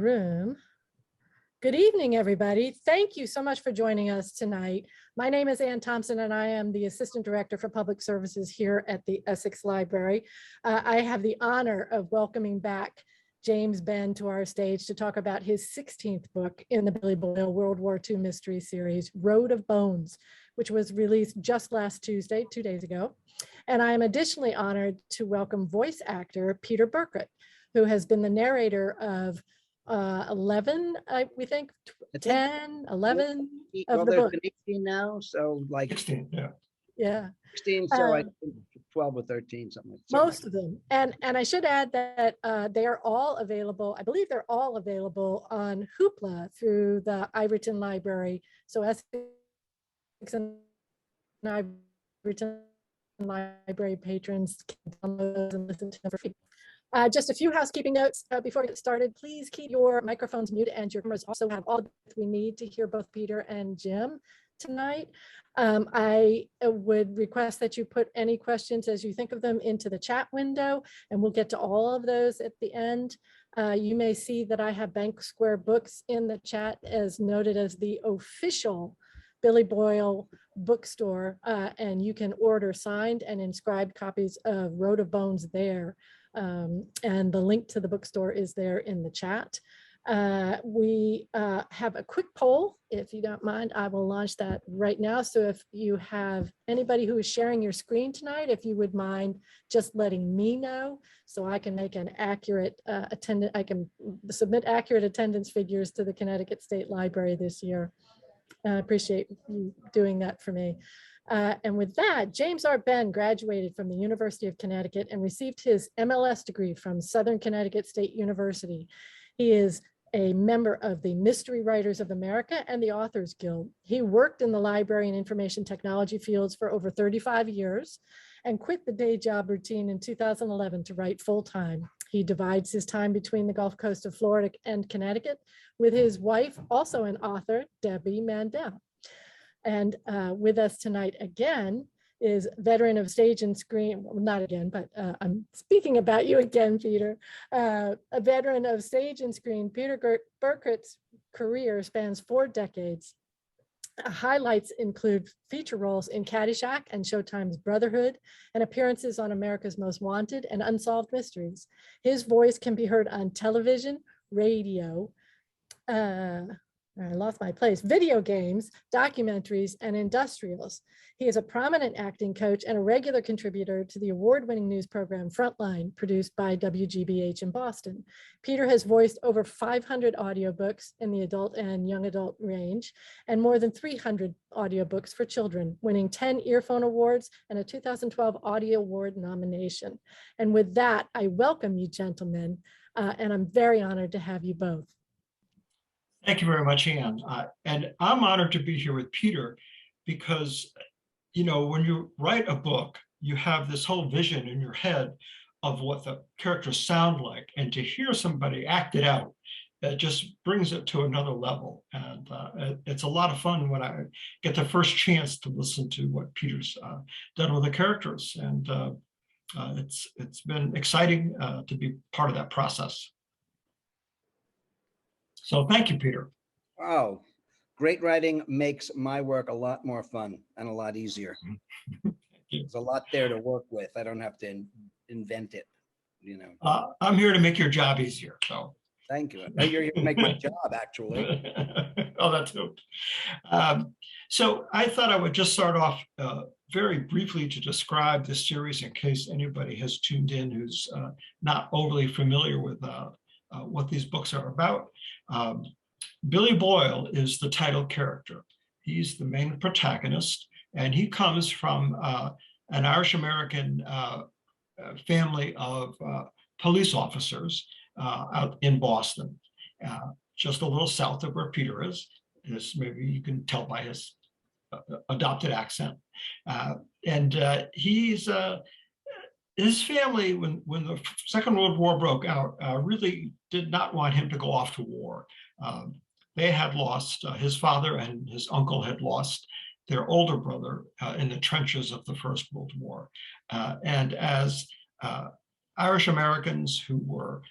room. Good evening, everybody. Thank you so much for joining us tonight. My name is Ann Thompson, and I am the Assistant Director for Public Services here at the Essex Library. I have the honor of welcoming back James Benn to our stage to talk about his 16th book in the Billy Boyle World War II mystery series, Road of Bones, which was released just last Tuesday, 2 days ago. And I am additionally honored to welcome voice actor Peter Berkrot, who has been the narrator of 11, we think, 10, 11 of the book. 18 now, so like 16, yeah. Yeah. 16, so I think 12 or 13, something like that. Most of them. And I should add that they are all available. I believe they're all available on Hoopla through the Iverton Library. So Essex and Iverton Library patrons can download and listen to them for free. Just a few housekeeping notes before we get started. Please keep your microphones muted, and your cameras also have all we need to hear both Peter and Jim tonight. I would request that you put any questions as you think of them into the chat window, and we'll get to all of those at the end. You may see that I have Bank Square Books in the chat as noted as the official Billy Boyle bookstore, and you can order signed and inscribed copies of Road of Bones there. And the link to the bookstore is there in the chat. We have a quick poll. If you don't mind, I will launch that right now. So if you have anybody who is sharing your screen tonight, if you would mind just letting me know so I can make an accurate attendance, I can submit accurate attendance figures to the Connecticut State Library this year. I appreciate you doing that for me. And with that, James R. Benn graduated from the University of Connecticut and received his MLS degree from Southern Connecticut State University. He is a member of the Mystery Writers of America and the Authors Guild. He worked in the library and information technology fields for over 35 years and quit the day job routine in 2011 to write full-time. He divides his time between the Gulf Coast of Florida and Connecticut with his wife, also an author, Debbie Mandel. And with us tonight again is veteran of stage and screen, well, not again, but I'm speaking about you again, Peter. A veteran of stage and screen, Peter Berkrot's career spans 4 decades. Highlights include feature roles in Caddyshack and Showtime's Brotherhood, and appearances on America's Most Wanted and Unsolved Mysteries. His voice can be heard on television, radio, I lost my place, video games, documentaries, and industrials. He is a prominent acting coach and a regular contributor to the award-winning news program Frontline, produced by WGBH in Boston. Peter has voiced over 500 audiobooks in the adult and young adult range, and more than 300 audiobooks for children, winning 10 Earphone Awards and a 2012 Audio Award nomination. And with that, I welcome you, gentlemen, and I'm very honored to have you both. Thank you very much, Ann. And I'm honored to be here with Peter because, you know, when you write a book, you have this whole vision in your head of what the characters sound like, and to hear somebody act it out, it just brings it to another level. And it's a lot of fun when I get the first chance to listen to what Peter's done with the characters. And it's been exciting to be part of that process. So thank you, Peter. Oh, great writing makes my work a lot more fun and a lot easier. There's a lot there to work with. I don't have to invent it, you know. I'm here to make your job easier, so. Thank you. You're here to make my job, actually. Oh, that's good. So I thought I would just start off very briefly to describe this series in case anybody has tuned in who's not overly familiar with what these books are about. Billy Boyle is the title character. He's the main protagonist, and he comes from an Irish-American family of police officers out in Boston, just a little south of where Peter is. This, maybe you can tell by his adopted accent. And he's his family, when the Second World War broke out, really did not want him to go off to war. They had lost, his father and his uncle had lost their older brother in the trenches of the First World War. And as Irish Americans who were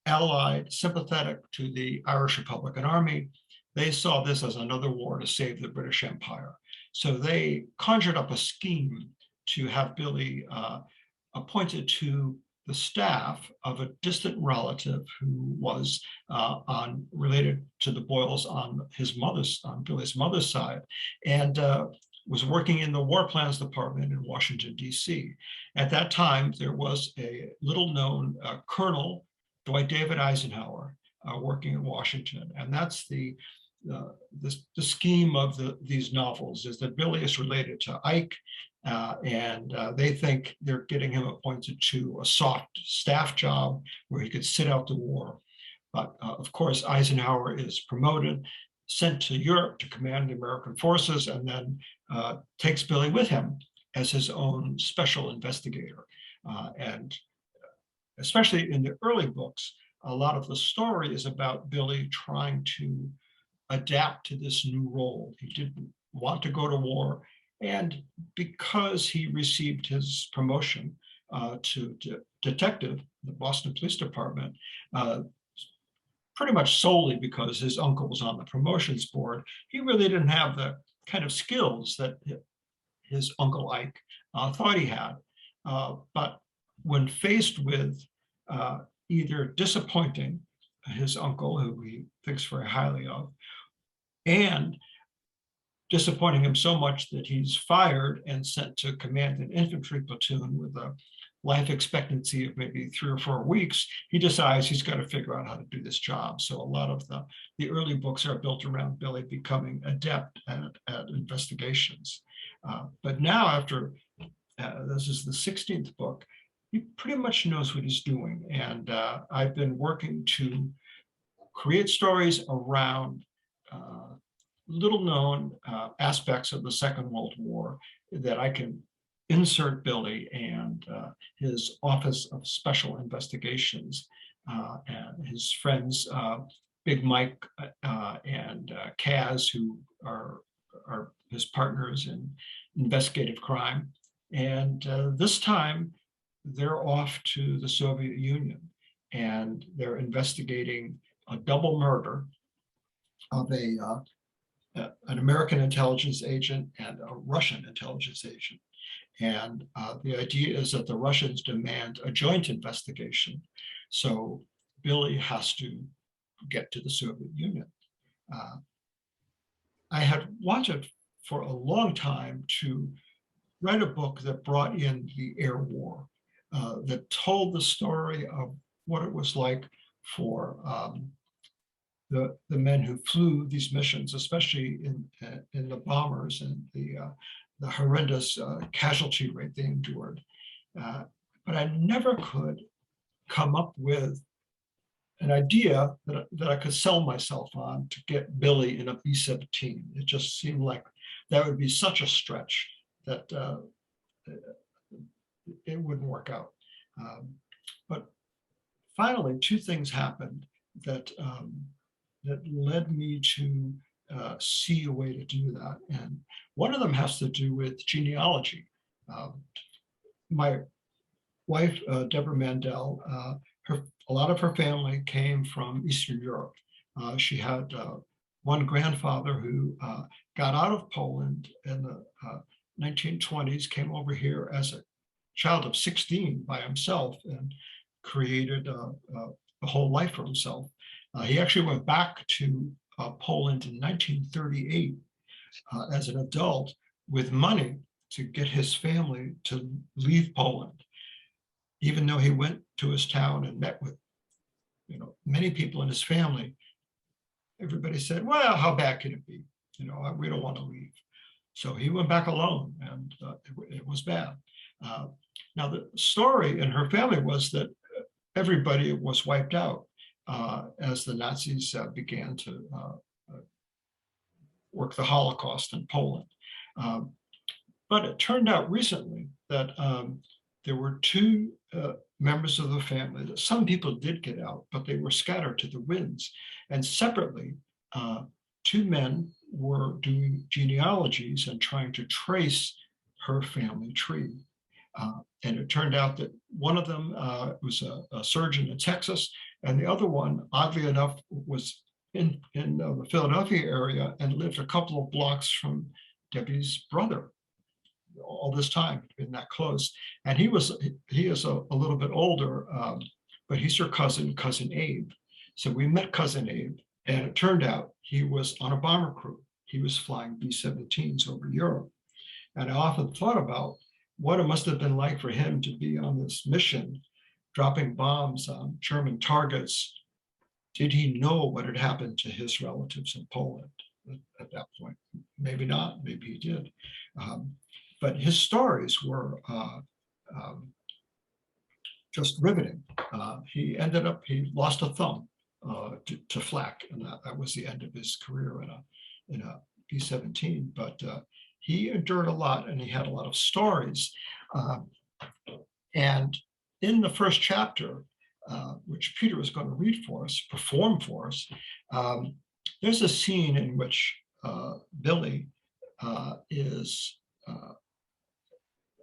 allied, sympathetic to the Irish Republican Army. They saw this as another war to save the British Empire. So they conjured up a scheme to have Billy appointed to the staff of a distant relative who was related to the Boyles on Billy's mother's side, and was working in the War Plans Department in Washington, D.C. At that time, there was a little-known Colonel Dwight David Eisenhower working in Washington, and that's the scheme of these novels, is that Billy is related to Ike, and they think they're getting him appointed to a soft staff job where he could sit out the war. But of course, Eisenhower is promoted, sent to Europe to command the American forces, and then takes Billy with him as his own special investigator. And especially in the early books, a lot of the story is about Billy trying to adapt to this new role. He didn't want to go to war, and because he received his promotion to detective, the Boston Police Department, pretty much solely because his uncle was on the promotions board, he really didn't have the kind of skills that his uncle Ike thought he had. But when faced with either disappointing his uncle, who he thinks very highly of, and disappointing him so much that he's fired and sent to command an infantry platoon with a life expectancy of maybe 3 or 4 weeks, he decides he's got to figure out how to do this job. So a lot of the early books are built around Billy becoming adept at investigations. But now, after this is the 16th book, he pretty much knows what he's doing. And I've been working to create stories around little-known aspects of the Second World War that I can insert Billy and his Office of Special Investigations and his friends, Big Mike and Kaz, who are his partners in investigative crime. And this time, they're off to the Soviet Union, and they're investigating a double murder of an American intelligence agent and a Russian intelligence agent. And the idea is that the Russians demand a joint investigation. So Billy has to get to the Soviet Union. I had wanted for a long time to write a book that brought in the air war, that told the story of what it was like for the men who flew these missions, especially in the bombers and the horrendous casualty rate they endured. But I never could come up with an idea that I could sell myself on to get Billy in a B-17. It just seemed like that would be such a stretch that it wouldn't work out. But finally, 2 things happened that led me to see a way to do that. And one of them has to do with genealogy. My wife, Deborah Mandel, a lot of her family came from Eastern Europe. She had one grandfather who got out of Poland in the 1920s, came over here as a child of 16 by himself and created a whole life for himself. He actually went back to Poland in 1938 as an adult with money to get his family to leave Poland. Even though he went to his town and met with, many people in his family, everybody said, well, how bad can it be? We don't want to leave. So he went back alone, and it was bad. Now, the story in her family was that everybody was wiped out as the Nazis began to work the Holocaust in Poland. But it turned out recently that there were 2 members of the family that some people did get out, but they were scattered to the winds. And separately, 2 men were doing genealogies and trying to trace her family tree. And it turned out that one of them was a surgeon in Texas, And the other one, oddly enough, was in the Philadelphia area and lived a couple of blocks from Debbie's brother. All this time, been that close. And he is a little bit older, but he's her cousin Abe. So we met cousin Abe, and it turned out he was on a bomber crew. He was flying B-17s over Europe. And I often thought about what it must have been like for him to be on this mission, dropping bombs on German targets. Did he know what had happened to his relatives in Poland at that point? Maybe not, maybe he did. But his stories were just riveting. He lost a thumb to flak, and that was the end of his career in a B-17. But he endured a lot, and he had a lot of stories. And in the first chapter, which Peter is going to read for us, perform for us, there's a scene in which Billy is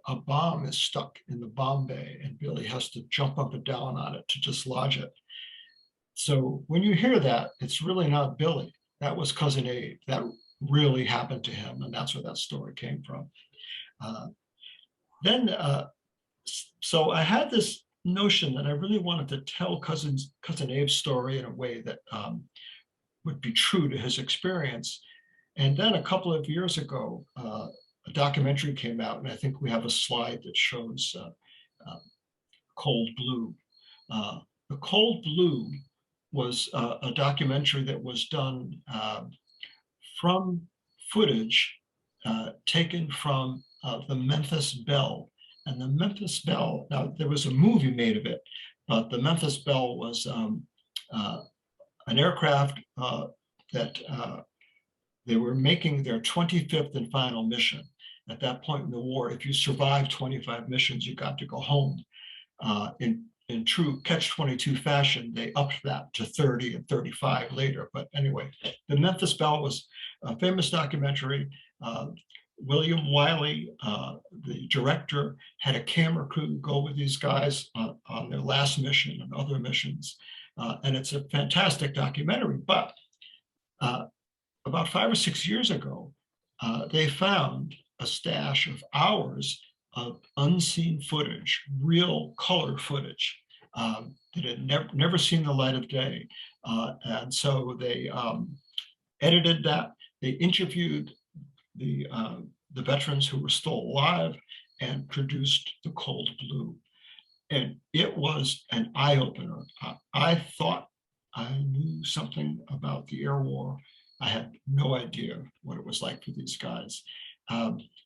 a bomb is stuck in the bomb bay, and Billy has to jump up and down on it to dislodge it. So when you hear that, it's really not Billy. That was cousin Abe. That really happened to him, and that's where that story came from. So I had this notion that I really wanted to tell cousin Abe's story in a way that would be true to his experience. And then a couple of years ago, a documentary came out, and I think we have a slide that shows Cold Blue. The Cold Blue was a documentary that was done from footage taken from the Memphis Belle. And the Memphis Belle, now there was a movie made of it, but the Memphis Belle was an aircraft that they were making their 25th and final mission. At that point in the war, if you survived 25 missions, you got to go home. In true Catch-22 fashion, they upped that to 30 and 35 later. But anyway, the Memphis Belle was a famous documentary. William Wiley, the director, had a camera crew go with these guys on their last mission and other missions. And it's a fantastic documentary. But about 5 or 6 years ago, they found a stash of hours of unseen footage, real color footage that had never seen the light of day. And so they edited that. They interviewed the veterans who were still alive and produced The Cold Blue. And it was an eye-opener. I thought I knew something about the air war. I had no idea what it was like for these guys.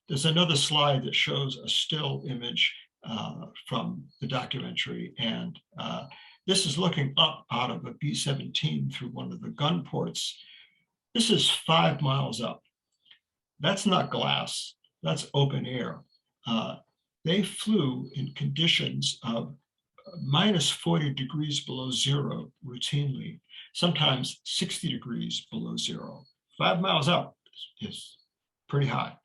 There's another slide that shows a still image from the documentary. And this is looking up out of a B-17 through one of the gun ports. This is 5 miles up. That's not glass, that's open air. They flew in conditions of minus 40 degrees below zero routinely, sometimes 60 degrees below zero. 5 miles up is pretty high.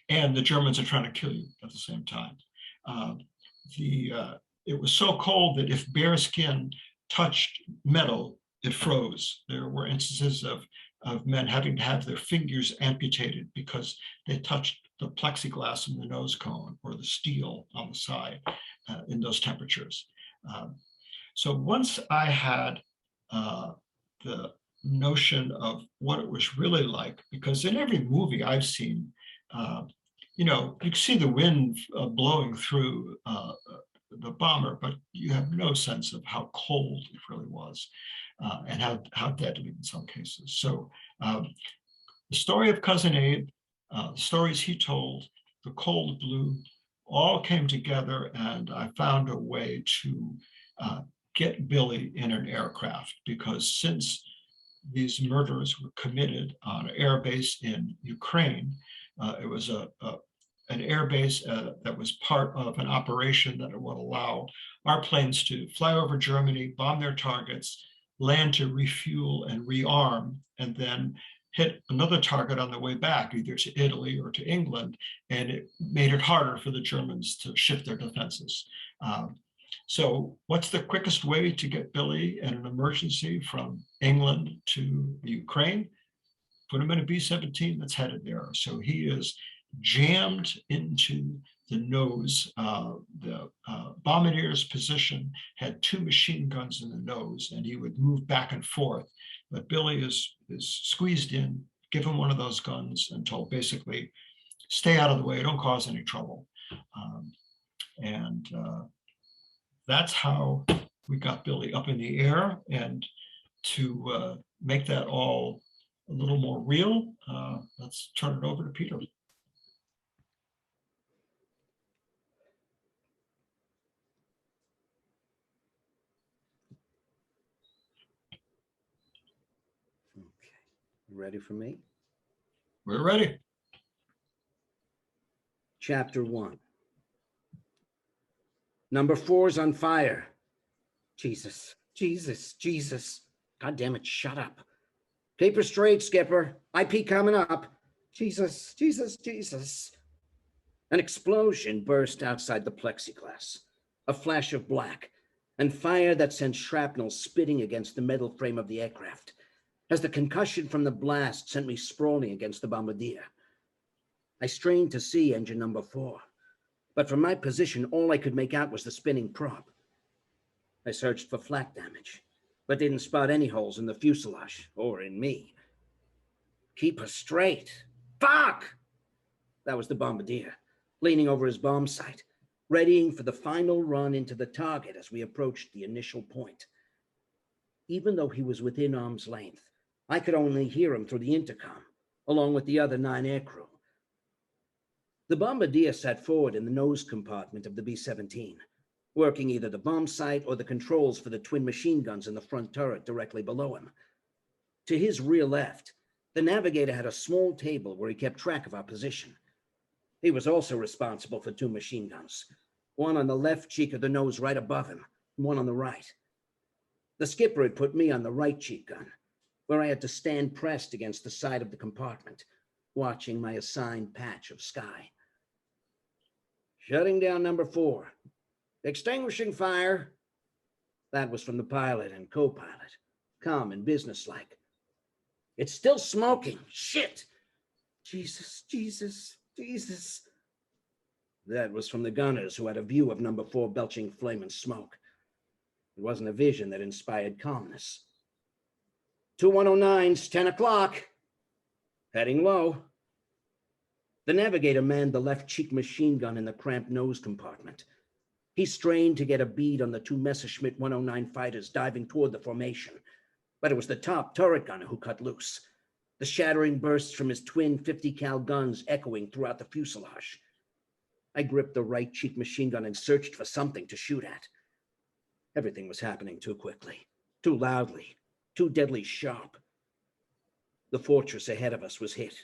And the Germans are trying to kill you at the same time. It was so cold that if bare skin touched metal, it froze. There were instances of men having to have their fingers amputated because they touched the plexiglass in the nose cone or the steel on the side in those temperatures. So once I had the notion of what it was really like, because in every movie I've seen, you can see the wind blowing through the bomber, but you have no sense of how cold it really was and how deadly in some cases. So the story of Cousin Abe, the stories he told, The Cold Blue, all came together, and I found a way to get Billy in an aircraft, because since these murders were committed on an air base in Ukraine, it was an air base that was part of an operation that would allow our planes to fly over Germany, bomb their targets, land to refuel and rearm, and then hit another target on the way back, either to Italy or to England, and it made it harder for the Germans to shift their defenses. So what's the quickest way to get Billy in an emergency from England to Ukraine? Put him in a B-17 that's headed there. So he is jammed into the nose. The bombardier's position had 2 machine guns in the nose, and he would move back and forth. But Billy is squeezed in, give him one of those guns, and told basically, stay out of the way, don't cause any trouble. That's how we got Billy up in the air. And to make that all a little more real, let's turn it over to Peter. Okay, you ready for me? We're ready. Chapter 1. Number 4's on fire. Jesus, Jesus, Jesus. God damn it, shut up. Keep her straight, Skipper. IP coming up. Jesus, Jesus, Jesus. An explosion burst outside the plexiglass. A flash of black, and fire that sent shrapnel spitting against the metal frame of the aircraft, as the concussion from the blast sent me sprawling against the bombardier. I strained to see engine number 4, but from my position, all I could make out was the spinning prop. I searched for flak damage, but didn't spot any holes in the fuselage or in me. Keep her straight. Fuck! That was the bombardier, leaning over his bomb sight, readying for the final run into the target as we approached the initial point. Even though he was within arm's length, I could only hear him through the intercom, along with the other 9 aircrew. The bombardier sat forward in the nose compartment of the B-17, working either the bomb sight or the controls for the twin machine guns in the front turret directly below him. To his rear left, the navigator had a small table where he kept track of our position. He was also responsible for 2 machine guns, one on the left cheek of the nose right above him, and one on the right. The skipper had put me on the right cheek gun, where I had to stand pressed against the side of the compartment, watching my assigned patch of sky. Shutting down number 4. Extinguishing fire. That was from the pilot and co-pilot, calm and businesslike. It's still smoking. Shit. Jesus, Jesus, Jesus. That was from the gunners, who had a view of number 4 belching flame and smoke. It wasn't a vision that inspired calmness. 2109's 10 o'clock. Heading low. The navigator manned the left cheek machine gun in the cramped nose compartment. He strained to get a bead on the 2 Messerschmitt 109 fighters diving toward the formation, but it was the top turret gunner who cut loose, the shattering bursts from his twin 50 cal guns echoing throughout the fuselage. I gripped the right cheek machine gun and searched for something to shoot at. Everything was happening too quickly, too loudly, too deadly sharp. The fortress ahead of us was hit,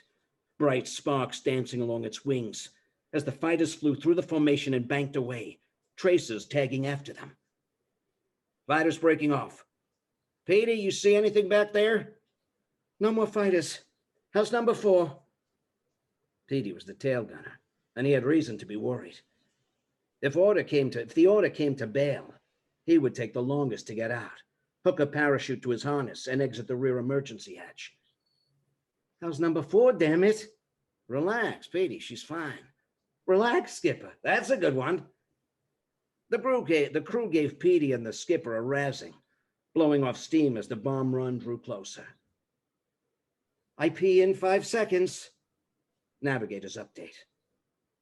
bright sparks dancing along its wings as the fighters flew through the formation and banked away, tracers tagging after them. Fighters breaking off. Petey, you see anything back there? No more fighters. How's number 4? Petey was the tail gunner, and he had reason to be worried. If the order came to bail, he would take the longest to get out, hook a parachute to his harness, and exit the rear emergency hatch. How's number 4, damn it? Relax, Petey, she's fine. Relax, Skipper, that's a good one. The crew gave Petey and the skipper a razzing, blowing off steam as the bomb run drew closer. IP in 5 seconds. Navigator's update.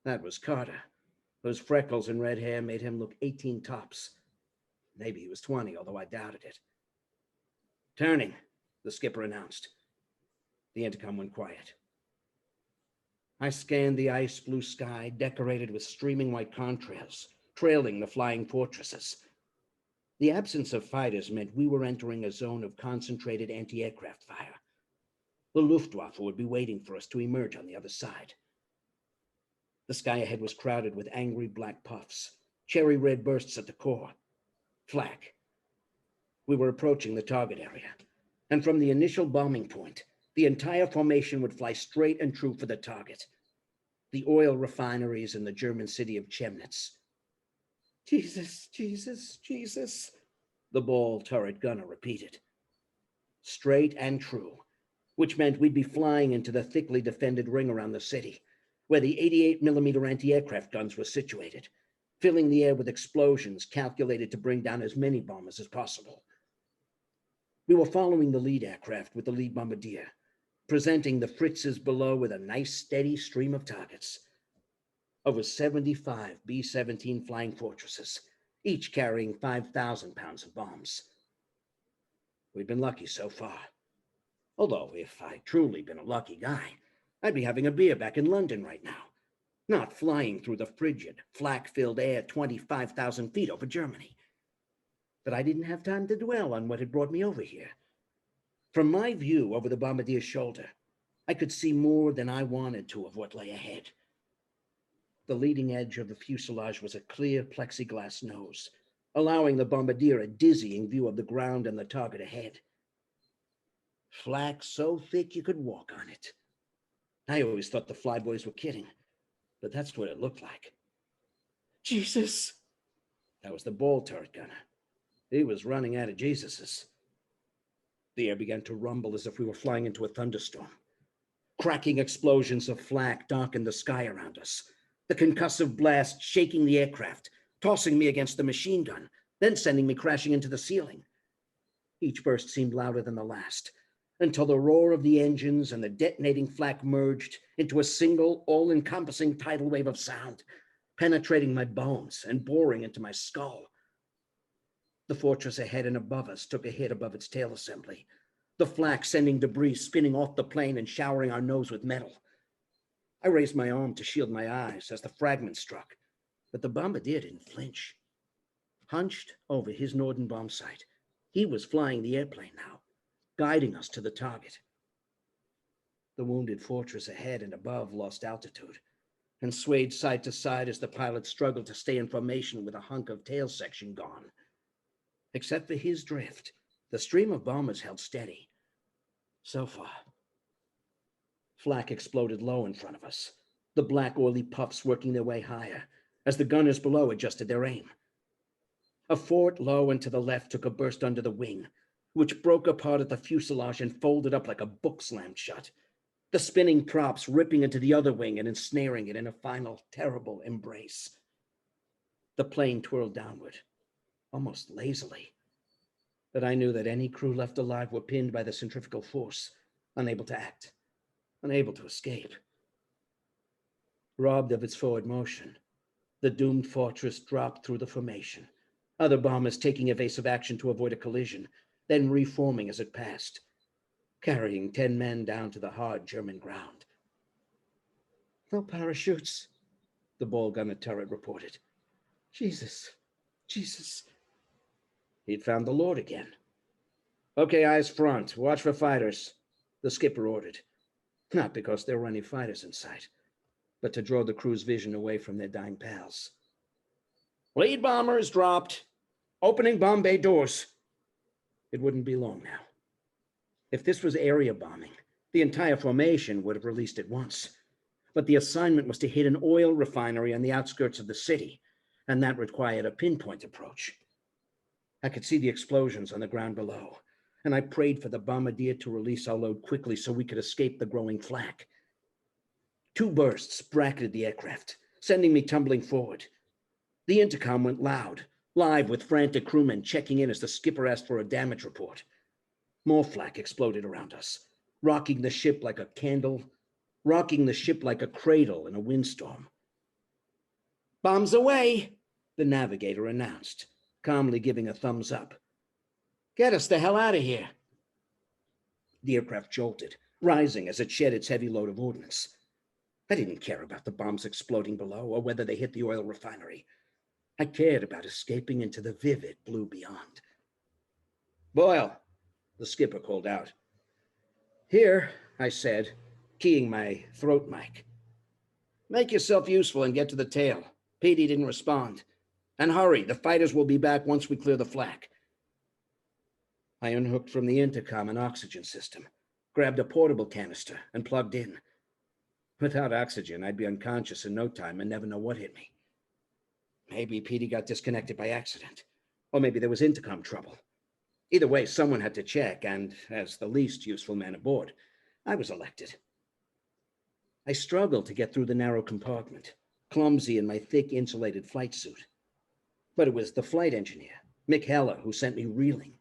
That was Carter. Those freckles and red hair made him look 18 tops. Maybe he was 20, although I doubted it. Turning, the skipper announced. The intercom went quiet. I scanned the ice blue sky decorated with streaming white contrails, trailing the flying fortresses. The absence of fighters meant we were entering a zone of concentrated anti-aircraft fire. The Luftwaffe would be waiting for us to emerge on the other side. The sky ahead was crowded with angry black puffs, cherry red bursts at the core. Flak. We were approaching the target area, and from the initial bombing point, the entire formation would fly straight and true for the target, the oil refineries in the German city of Chemnitz. Jesus, Jesus, Jesus, the ball turret gunner repeated. Straight and true, which meant we'd be flying into the thickly defended ring around the city, where the 88mm anti-aircraft guns were situated, filling the air with explosions calculated to bring down as many bombers as possible. We were following the lead aircraft with the lead bombardier, presenting the Fritzes below with a nice steady stream of targets. Over 75 B-17 flying fortresses, each carrying 5,000 pounds of bombs. We've been lucky so far. Although, if I'd truly been a lucky guy, I'd be having a beer back in London right now, not flying through the frigid, flak-filled air 25,000 feet over Germany. But I didn't have time to dwell on what had brought me over here. From my view over the bombardier's shoulder, I could see more than I wanted to of what lay ahead. The leading edge of the fuselage was a clear plexiglass nose, allowing the bombardier a dizzying view of the ground and the target ahead. Flak so thick you could walk on it. I always thought the flyboys were kidding, but that's what it looked like. Jesus! That was the ball turret gunner. He was running out of Jesuses. The air began to rumble as if we were flying into a thunderstorm. Cracking explosions of flak darkened the sky around us, the concussive blast shaking the aircraft, tossing me against the machine gun, then sending me crashing into the ceiling. Each burst seemed louder than the last, until the roar of the engines and the detonating flak merged into a single, all-encompassing tidal wave of sound, penetrating my bones and boring into my skull. The fortress ahead and above us took a hit above its tail assembly, the flak sending debris spinning off the plane and showering our nose with metal. I raised my arm to shield my eyes as the fragment struck, but the bombardier didn't flinch. Hunched over his Norden bomb sight, he was flying the airplane now, guiding us to the target. The wounded fortress ahead and above lost altitude and swayed side to side as the pilot struggled to stay in formation with a hunk of tail section gone. Except for his drift, the stream of bombers held steady. So far. Flak exploded low in front of us, the black oily puffs working their way higher as the gunners below adjusted their aim. A fort low and to the left took a burst under the wing, which broke apart at the fuselage and folded up like a book slammed shut, the spinning props ripping into the other wing and ensnaring it in a final, terrible embrace. The plane twirled downward, almost lazily, but I knew that any crew left alive were pinned by the centrifugal force, unable to act, unable to escape. Robbed of its forward motion, the doomed fortress dropped through the formation, other bombers taking evasive action to avoid a collision, then reforming as it passed, carrying 10 men down to the hard German ground. No parachutes, the ball gunner turret reported. Jesus, Jesus. He'd found the Lord again. Okay, eyes front, watch for fighters, the skipper ordered. Not because there were any fighters in sight, but to draw the crew's vision away from their dying pals. Lead bomber is dropped. Opening bomb bay doors. It wouldn't be long now. If this was area bombing, the entire formation would have released at once. But the assignment was to hit an oil refinery on the outskirts of the city, and that required a pinpoint approach. I could see the explosions on the ground below, and I prayed for the bombardier to release our load quickly so we could escape the growing flak. 2 bursts bracketed the aircraft, sending me tumbling forward. The intercom went loud, live with frantic crewmen checking in as the skipper asked for a damage report. More flak exploded around us, rocking the ship like a candle, rocking the ship like a cradle in a windstorm. Bombs away, the navigator announced, calmly giving a thumbs up. Get us the hell out of here. The aircraft jolted, rising as it shed its heavy load of ordnance. I didn't care about the bombs exploding below or whether they hit the oil refinery. I cared about escaping into the vivid blue beyond. Boyle, the skipper called out. Here, I said, keying my throat mic. Make yourself useful and get to the tail. Petey didn't respond. And hurry, the fighters will be back once we clear the flak. I unhooked from the intercom an oxygen system, grabbed a portable canister, and plugged in. Without oxygen, I'd be unconscious in no time and never know what hit me. Maybe Petey got disconnected by accident, or maybe there was intercom trouble. Either way, someone had to check, and as the least useful man aboard, I was elected. I struggled to get through the narrow compartment, clumsy in my thick insulated flight suit. But it was the flight engineer, Mick Heller, who sent me reeling.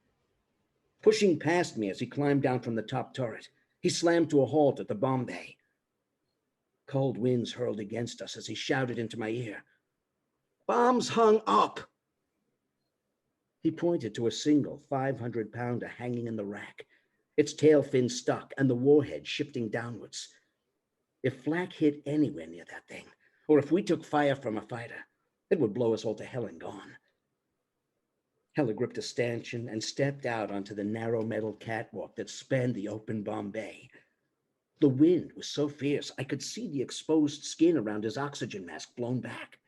Pushing past me as he climbed down from the top turret, he slammed to a halt at the bomb bay. Cold winds hurled against us as he shouted into my ear, "Bombs hung up!" He pointed to a single 500-pounder hanging in the rack, its tail fin stuck and the warhead shifting downwards. If flak hit anywhere near that thing, or if we took fire from a fighter, it would blow us all to hell and gone. Heller gripped a stanchion and stepped out onto the narrow metal catwalk that spanned the open bomb bay. The wind was so fierce I could see the exposed skin around his oxygen mask blown back.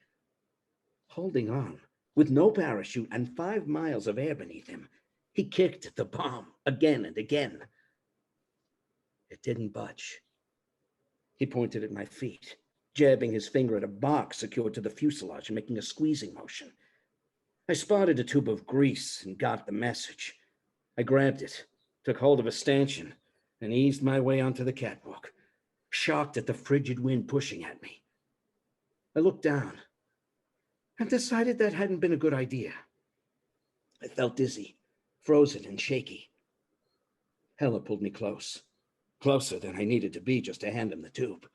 Holding on, with no parachute and 5 miles of air beneath him, he kicked at the bomb again and again. It didn't budge. He pointed at my feet, jabbing his finger at a box secured to the fuselage and making a squeezing motion. I spotted a tube of grease and got the message. I grabbed it, took hold of a stanchion, and eased my way onto the catwalk, shocked at the frigid wind pushing at me. I looked down and decided that hadn't been a good idea. I felt dizzy, frozen and shaky. Heller pulled me closer than I needed to be just to hand him the tube.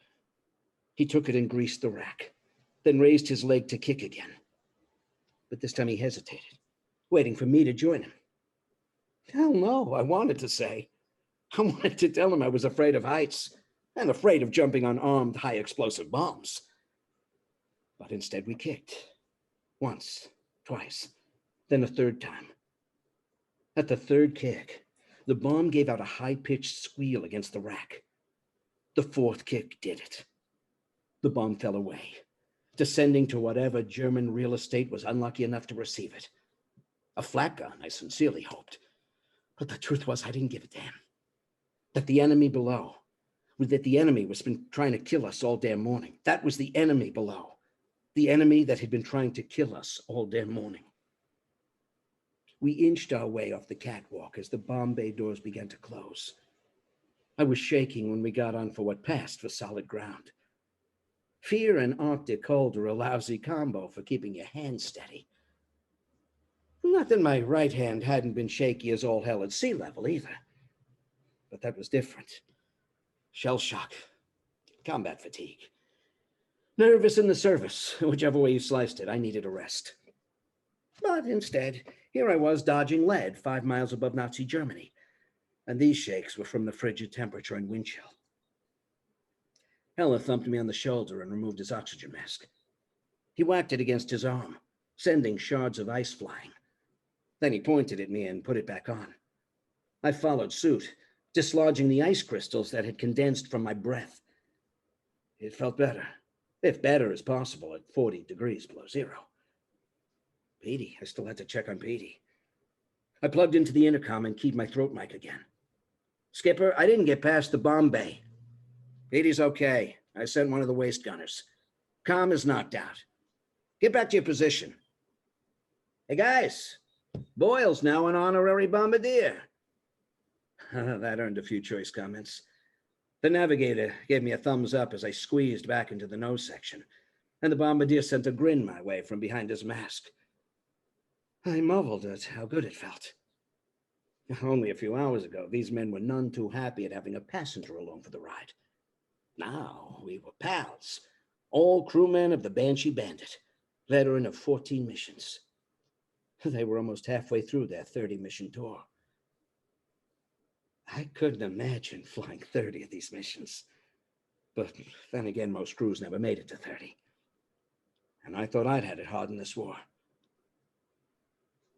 He took it and greased the rack, then raised his leg to kick again. But this time he hesitated, waiting for me to join him. Hell no, I wanted to say. I wanted to tell him I was afraid of heights and afraid of jumping on armed, high-explosive bombs. But instead we kicked. Once, twice, then a third time. At the third kick, the bomb gave out a high-pitched squeal against the rack. The fourth kick did it. The bomb fell away, descending to whatever German real estate was unlucky enough to receive it. A flak gun, I sincerely hoped. But the truth was I didn't give a damn. That the enemy below, that the enemy was been trying to kill us all damn morning. That was the enemy below. The enemy that had been trying to kill us all damn morning. We inched our way off the catwalk as the bomb bay doors began to close. I was shaking when we got on for what passed for solid ground. Fear and Arctic cold are a lousy combo for keeping your hands steady. Not that my right hand hadn't been shaky as all hell at sea level either. But that was different. Shell shock, combat fatigue. Nervous in the service, whichever way you sliced it, I needed a rest. But instead, here I was dodging lead 5 miles above Nazi Germany. And these shakes were from the frigid temperature and wind chill. Heller thumped me on the shoulder and removed his oxygen mask. He whacked it against his arm, sending shards of ice flying. Then he pointed at me and put it back on. I followed suit, dislodging the ice crystals that had condensed from my breath. It felt better, if better as possible at 40 degrees below zero. Petey, I still had to check on Petey. I plugged into the intercom and keyed my throat mic again. Skipper, I didn't get past the bomb bay. Petey's okay. I sent one of the waist gunners. Comm is knocked out. Get back to your position. Hey guys, Boyle's now an honorary bombardier. That earned a few choice comments. The navigator gave me a thumbs up as I squeezed back into the nose section, and the bombardier sent a grin my way from behind his mask. I marveled at how good it felt. Only a few hours ago, these men were none too happy at having a passenger along for the ride. Now we were pals, all crewmen of the Banshee Bandit, veteran of 14 missions. They were almost halfway through their 30-mission tour. I couldn't imagine flying 30 of these missions. But then again, most crews never made it to 30. And I thought I'd had it hard in this war.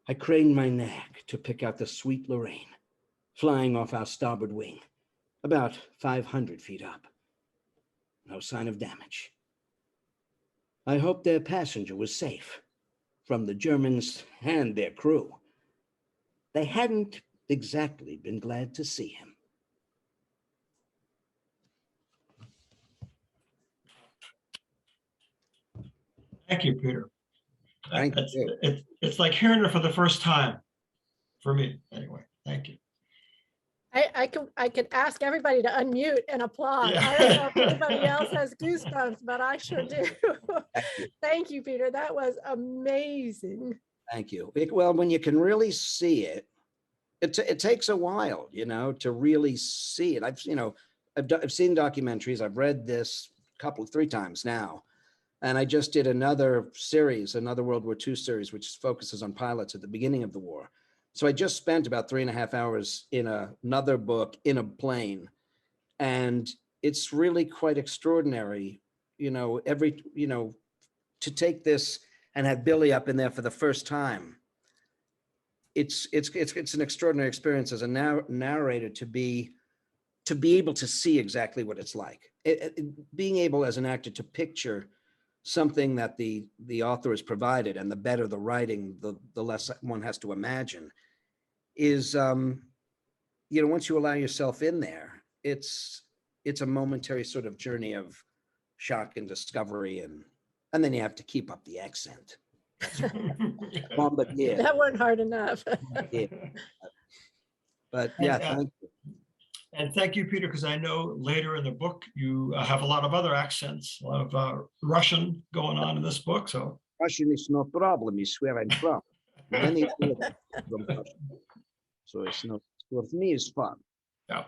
I craned my neck to pick out the sweet Lorraine, flying off our starboard wing, about 500 feet up. No sign of damage. I hoped their passenger was safe from the Germans and their crew. They hadn't exactly been glad to see him. Thank you, Peter. Thank you. It's like hearing it for the first time for me, anyway. Thank you. I could ask everybody to unmute and applaud. Yeah. I don't know if anybody else has goosebumps, but I sure do. Thank you. Thank you, Peter. That was amazing. Thank you. Well, when you can really see it, it takes a while, to really see it. I've seen documentaries. I've read this 3 times now, and I just did another series, another World War II series, which focuses on pilots at the beginning of the war. So I just spent about 3.5 hours in another book in a plane, and it's really quite extraordinary, to take this and have Billy up in there for the first time. It's an extraordinary experience as a narrator to be able to see exactly what it's like. Being able as an actor to picture something that the author has provided, and the better the writing, the less one has to imagine, is, once you allow yourself in there, it's a momentary sort of journey of shock and discovery, and then you have to keep up the accent. Bombardier. That wasn't hard enough. Yeah. But yeah, thank you. And thank you, Peter, because I know later in the book you have a lot of other accents, a lot of Russian going on in this book. So Russian is no problem. Is where I'm from. Many from Russian. So it's not, for me, it's fun. Yeah.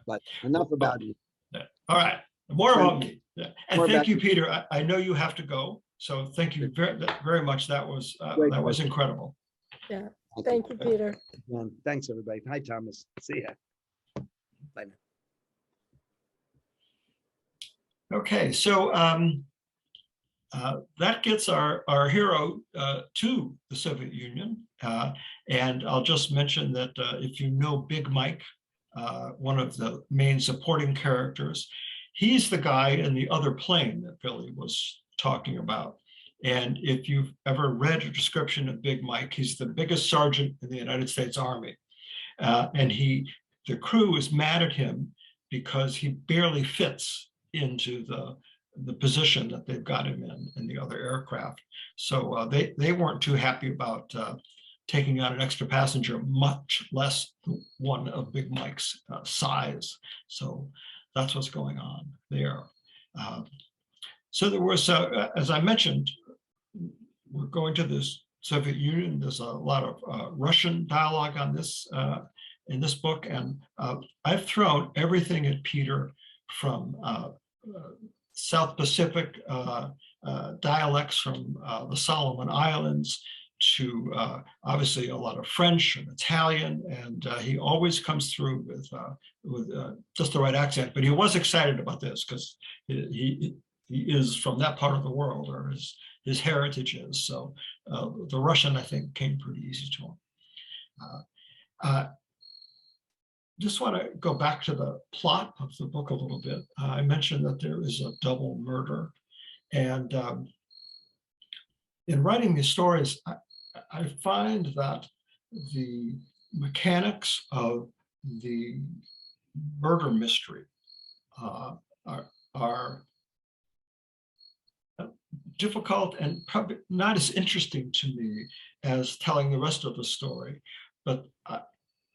But enough about it. Yeah. All right. More about me. Yeah. And More thank you, Peter. I know you have to go. So thank you very much. That was incredible. Yeah. Thank you, Peter. Thanks, everybody. Hi, Thomas. See ya. Bye now. Okay, so that gets our hero to the Soviet Union. And I'll just mention that if you know Big Mike, one of the main supporting characters, he's the guy in the other plane that Billy was talking about. And if you've ever read a description of Big Mike, he's the biggest sergeant in the United States Army. And the crew is mad at him because he barely fits into the position that they've got him in the other aircraft. So they weren't too happy about taking on an extra passenger, much less one of Big Mike's size. So that's what's going on there. So there was, as I mentioned, we're going to this Soviet Union. There's a lot of Russian dialogue on this in this book, and I've thrown everything at Peter from South Pacific dialects from the Solomon Islands to obviously a lot of French and Italian, and he always comes through with just the right accent. But he was excited about this because he is from that part of the world, or his heritage is. So the Russian, I think, came pretty easy to him. Just want to go back to the plot of the book a little bit. I mentioned that there is a double murder. And in writing these stories, I find that the mechanics of the murder mystery are difficult and probably not as interesting to me as telling the rest of the story. But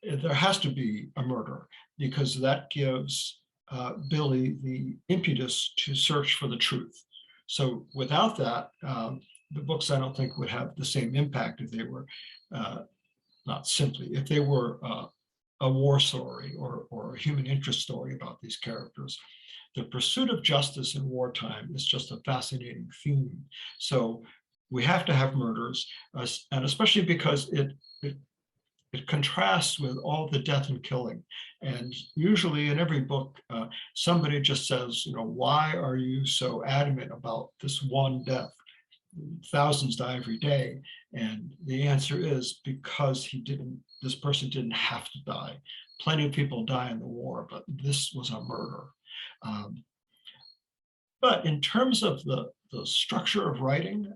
there has to be a murder, because that gives Billy the impetus to search for the truth. So without that, the books, I don't think, would have the same impact if they were if they were a war story or a human interest story about these characters. The pursuit of justice in wartime is just a fascinating theme. So we have to have murders, and especially because it contrasts with all the death and killing. And usually in every book, somebody just says, why are you so adamant about this one death? Thousands die every day. And the answer is because this person didn't have to die. Plenty of people die in the war, but this was a murder. But in terms of the structure of writing,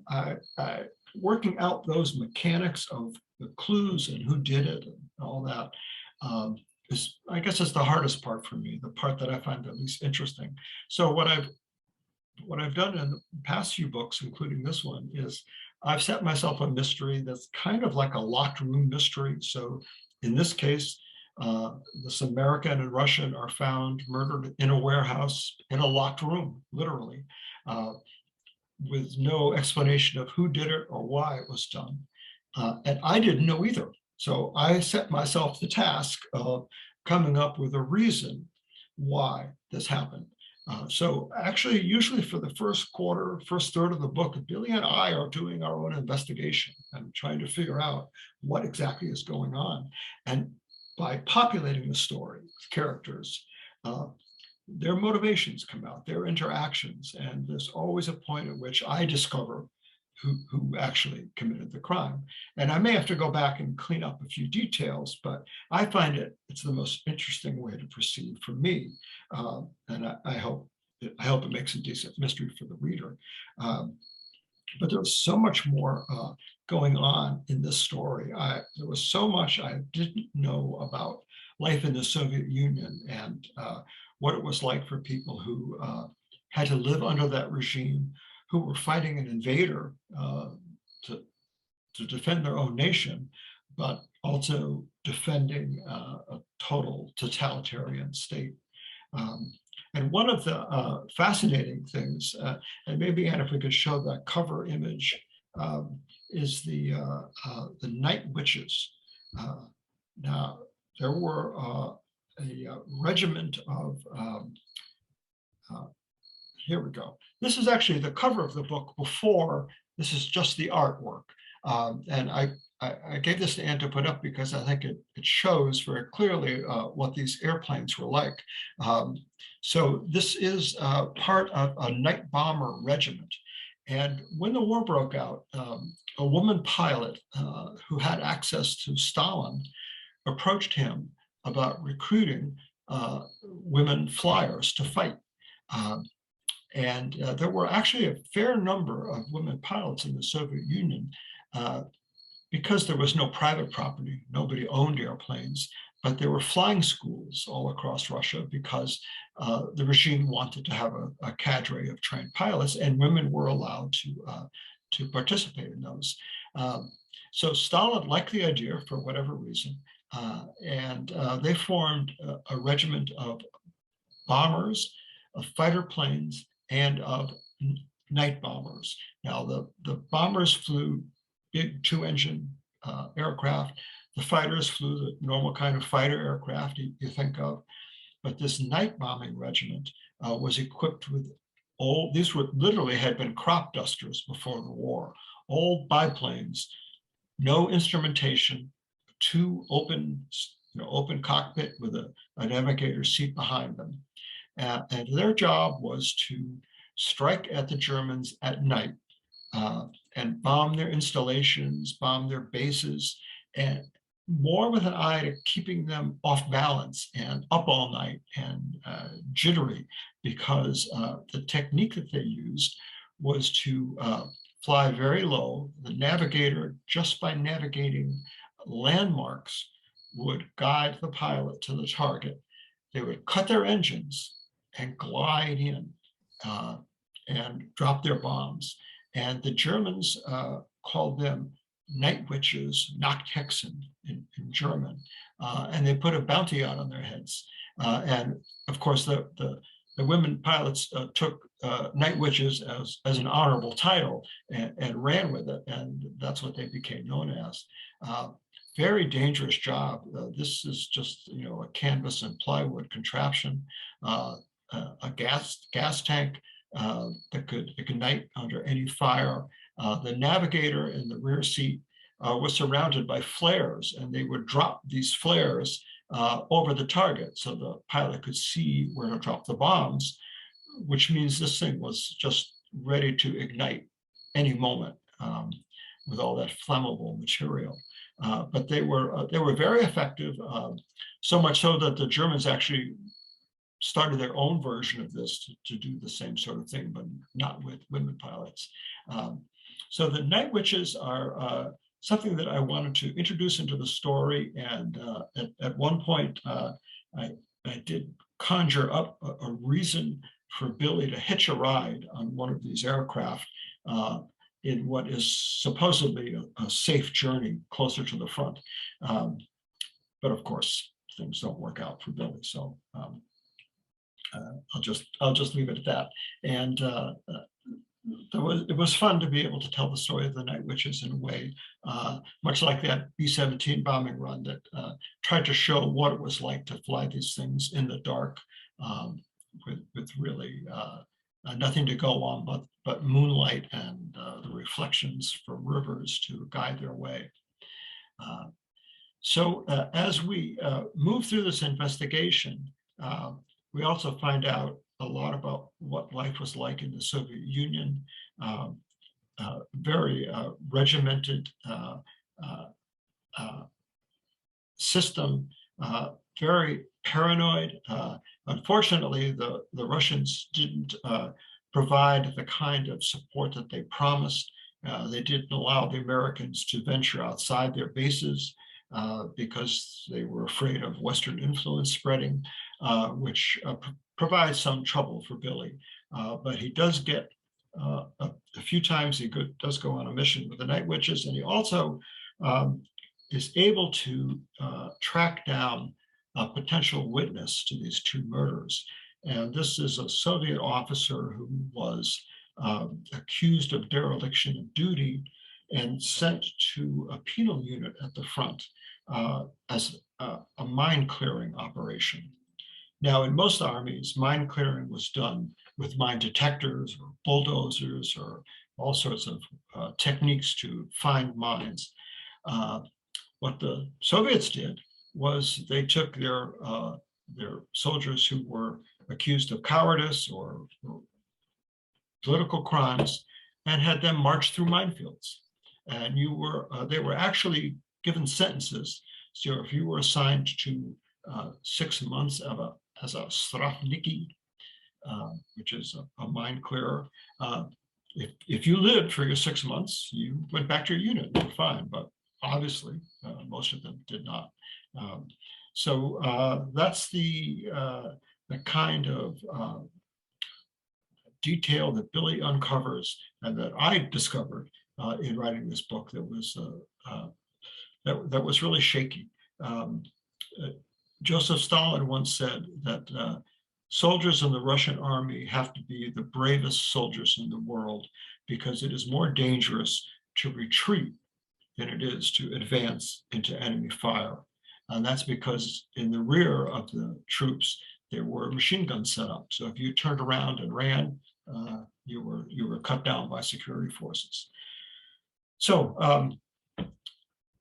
working out those mechanics of the clues and who did it and all that is, I guess, is the hardest part for me, the part that I find the least interesting. So what I've done in the past few books, including this one, is I've set myself a mystery that's kind of like a locked room mystery. So in this case, this American and Russian are found murdered in a warehouse in a locked room, literally, with no explanation of who did it or why it was done. And I didn't know either. So I set myself the task of coming up with a reason why this happened. So actually, usually for the first quarter, first third of the book, Billy and I are doing our own investigation and trying to figure out what exactly is going on. And by populating the story with characters, their motivations come out, their interactions, and there's always a point at which I discover who actually committed the crime. And I may have to go back and clean up a few details, but I find it's the most interesting way to proceed for me. And I hope it makes a decent mystery for the reader. But there's so much more going on in this story. There was so much I didn't know about life in the Soviet Union and what it was like for people who had to live under that regime, who were fighting an invader to defend their own nation, but also defending a total totalitarian state. And one of the fascinating things, and maybe Anne, if we could show that cover image, is the night witches. Now, there were a regiment of, here we go. This is actually the cover of the book before. This is just the artwork. And I gave this to Anne to put up because I think it shows very clearly what these airplanes were like. So this is part of a night bomber regiment. And when the war broke out, a woman pilot who had access to Stalin approached him about recruiting women flyers to fight. And there were actually a fair number of women pilots in the Soviet Union because there was no private property, nobody owned airplanes, but there were flying schools all across Russia because the regime wanted to have a cadre of trained pilots, and women were allowed to participate in those. So Stalin liked the idea for whatever reason, and they formed a regiment of bombers, of fighter planes, and of night bombers. Now, the bombers flew big two-engine aircraft. The fighters flew the normal kind of fighter aircraft you think of. But this night bombing regiment was equipped with these were literally had been crop dusters before the war, old biplanes, no instrumentation, two open cockpit with a navigator seat behind them. And their job was to strike at the Germans at night and bomb their installations, bomb their bases, and more with an eye to keeping them off balance and up all night and jittery, because the technique that they used was to fly very low. The navigator, just by navigating landmarks, would guide the pilot to the target. They would cut their engines and glide in and drop their bombs. And the Germans called them night witches, Nachthexen in German, and they put a bounty out on their heads. And of course, the women pilots took night witches as an honorable title and ran with it, and that's what they became known as. Very dangerous job. This is just a canvas and plywood contraption, a gas tank that could ignite under any fire. The navigator in the rear seat was surrounded by flares, and they would drop these flares over the target so the pilot could see where to drop the bombs, which means this thing was just ready to ignite any moment with all that flammable material. But they were very effective, so much so that the Germans actually started their own version of this to do the same sort of thing, but not with women pilots. So the night witches are something that I wanted to introduce into the story. And at one point, I did conjure up a reason for Billy to hitch a ride on one of these aircraft in what is supposedly a safe journey closer to the front. But of course, things don't work out for Billy. So I'll just leave it at that. And it was fun to be able to tell the story of the Night Witches in a way, much like that B-17 bombing run that tried to show what it was like to fly these things in the dark with really nothing to go on but moonlight and the reflections from rivers to guide their way. So as we move through this investigation, we also find out a lot about what life was like in the Soviet Union, very regimented system, very paranoid. Unfortunately, the Russians didn't provide the kind of support that they promised. They didn't allow the Americans to venture outside their bases because they were afraid of Western influence spreading, which provides some trouble for Billy. But he does get a few times he does go on a mission with the Night Witches, and he also is able to track down a potential witness to these two murders. And this is a Soviet officer who was accused of dereliction of duty and sent to a penal unit at the front as a mine clearing operation. Now, in most armies, mine clearing was done with mine detectors or bulldozers or all sorts of techniques to find mines. What the Soviets did was they took their soldiers who were accused of cowardice or political crimes and had them march through minefields. And they were actually given sentences. So if you were assigned to 6 months as a strafniki, which is a mine clearer, if you lived for your 6 months, you went back to your unit, you were fine. But obviously, most of them did not. So that's the kind of detail that Billy uncovers and that I discovered in writing this book that was really shaky. Joseph Stalin once said that soldiers in the Russian army have to be the bravest soldiers in the world because it is more dangerous to retreat than it is to advance into enemy fire. And that's because in the rear of the troops, there were machine guns set up. So if you turned around and ran, you were cut down by security forces. So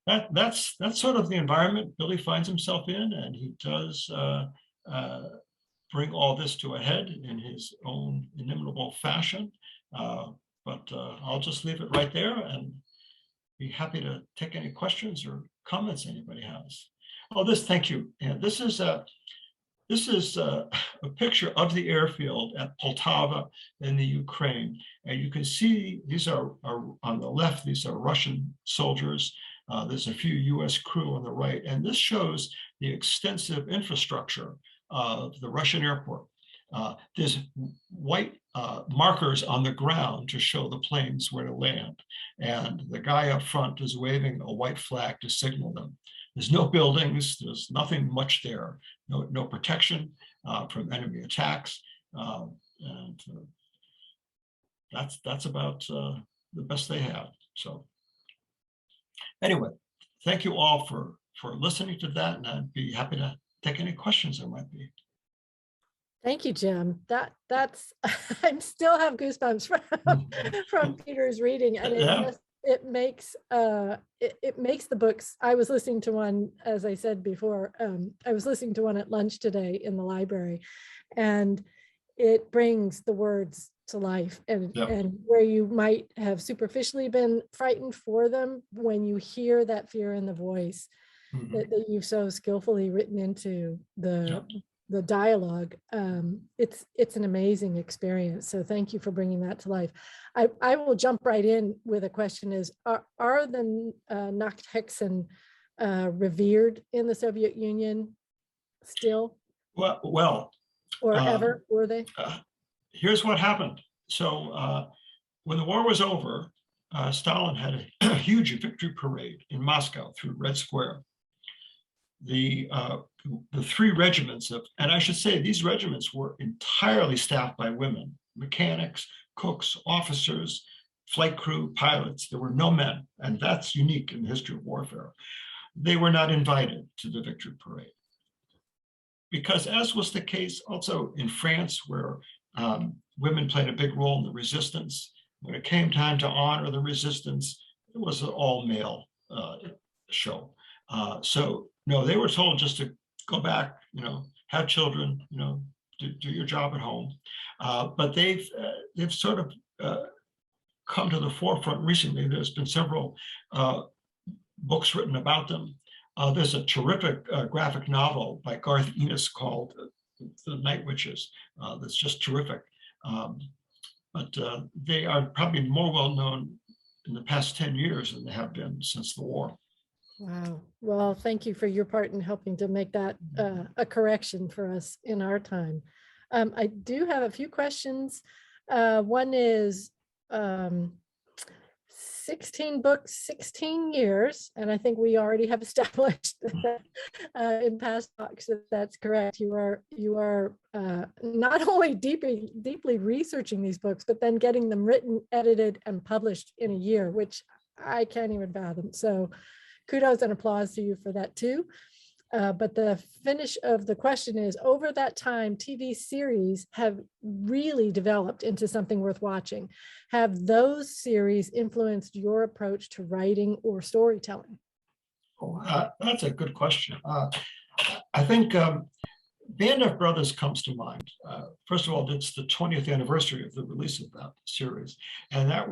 that's sort of the environment Billy finds himself in, and he does bring all this to a head in his own inimitable fashion. But I'll just leave it right there and be happy to take any questions or comments anybody has. Oh, thank you. And this is a picture of the airfield at Poltava in the Ukraine. And you can see these are on the left, these are Russian soldiers. There's a few US crew on the right. And this shows the extensive infrastructure of the Russian airport. There's white markers on the ground to show the planes where to land. And the guy up front is waving a white flag to signal them. There's no buildings, there's nothing much there, no protection from enemy attacks. And that's about the best they have. So anyway, thank you all for listening to that, and I'd be happy to take any questions there might be. Thank you, Jim. That's I still have goosebumps from Peter's reading, and it makes the books. I was listening to one, as I said before, I was listening to one at lunch today in the library, and it brings the words to life, and where you might have superficially been frightened for them, when you hear that fear in the voice that you've so skillfully written into the dialogue, it's an amazing experience. So thank you for bringing that to life. I will jump right in with a question: are the Nachthexen revered in the Soviet Union still? Well, or ever were they? Here's what happened. So when the war was over, Stalin had a huge victory parade in Moscow through Red Square. The three regiments of, and I should say these regiments were entirely staffed by women, mechanics, cooks, officers, flight crew, pilots. There were no men, and that's unique in the history of warfare. They were not invited to the victory parade. Because as was the case also in France, where women played a big role in the resistance, when it came time to honor the resistance, it was an all-male show. So no, they were told just to go back, have children, do your job at home. But they've sort of come to the forefront recently. There's been several books written about them. There's a terrific graphic novel by Garth Ennis called The Night Witches that's just terrific. But they are probably more well known in the past 10 years than they have been since the war. Wow. Well, thank you for your part in helping to make that a correction for us in our time. I do have a few questions. One is 16 books, 16 years. And I think we already have established that in past talks that that's correct. You are not only deeply researching these books, but then getting them written, edited, and published in a year, which I can't even fathom. So kudos and applause to you for that too. But the finish of the question is, over that time, TV series have really developed into something worth watching. Have those series influenced your approach to writing or storytelling? Oh, that's a good question. I think Band of Brothers comes to mind. First of all, it's the 20th anniversary of the release of that series. And that